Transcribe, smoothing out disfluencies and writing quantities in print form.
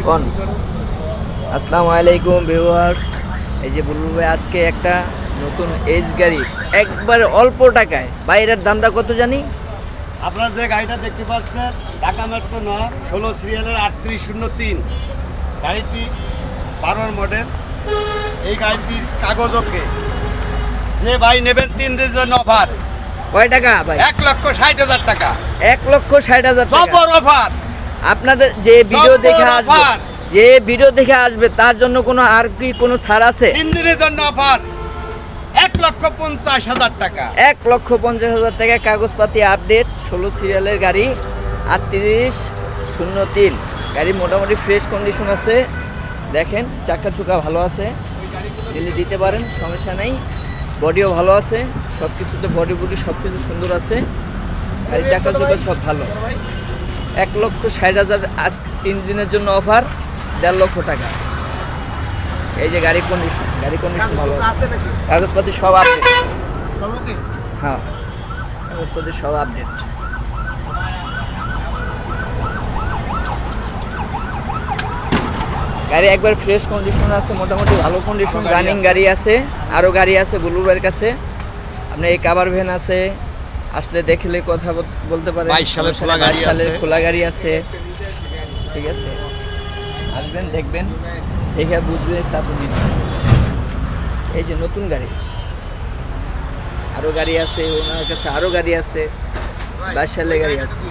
কোন আসসালামু আলাইকুম ভিউয়ার্স। এই যে বুলবুল ভাই আজকে একটা নতুন এজ গাড়ি একবার অল্প টাকায়, বাইরের দামটা কত জানি? আপনারা যে গাড়িটা দেখতে পাচ্ছেন ঢাকা মেট্রো 9 16 সিরিয়ালের 3803 গাড়িটি 12 মডেল। এই গাড়িটির কাগজ ওকে। যে ভাই নেবেন 3 দিনের জন্য অফার কয় টাকা ভাই? 1,60,000 টাকা। 1,60,000 টাকা সবর অফার। আপনাদের যে ভিডিও সব দেখে বড় আসবে, অফার। যে ভিডিও দেখে আসবে তার জন্য কোনো আর কি কোনো ছাড় আছে? 3 দিনের জন্য অফার 1,50,000 টাকা। 1,50,000 টাকা কাগজপাতি আপডেট, 16 সিরিয়ালের গাড়ি, 3803 গাড়ি মোটামুটি ফ্রেশ কন্ডিশন আছে। দেখেন চাকা চুকা ভালো আছে, দিলে দিতে পারেন, সমস্যা নেই। বডিও ভালো আছে, সব কিছুতে বডি সব কিছু সুন্দর আছে। গাড়ি চাকা চুকা সব ভালো। 1,60,000 আজ 3 দিনের জন্য অফার, 1.5 লক্ষ টাকা। এই যে গাড়ি কন্ডিশন ভালো আছে, কাগজপাতি সব আপডেট। হ্যাঁ, কাগজপাতি সব আপডেট। গাড়ি একবার ফ্রেশ কন্ডিশন আছে, মোটামুটি ভালো কন্ডিশন। রানিং গাড়ি আছে, আরও গাড়ি আছে বুলুবের কাছে। আপনার এই কাভার ভ্যান আছে, আসলে দেখলে কথা বলতে পারেন। 22 সালের খোলা গাড়ি 22 সালের আছে। খোলা গাড়ি আছে, ঠিক আছে। আসবেন, দেখবেন, দেখে বুঝবেন, তারপর নিবেন। এই যে নতুন গাড়ি, আরও গাড়ি আছে ওনার কাছে, আরও গাড়ি আছে, 22 সালের গাড়ি আছে।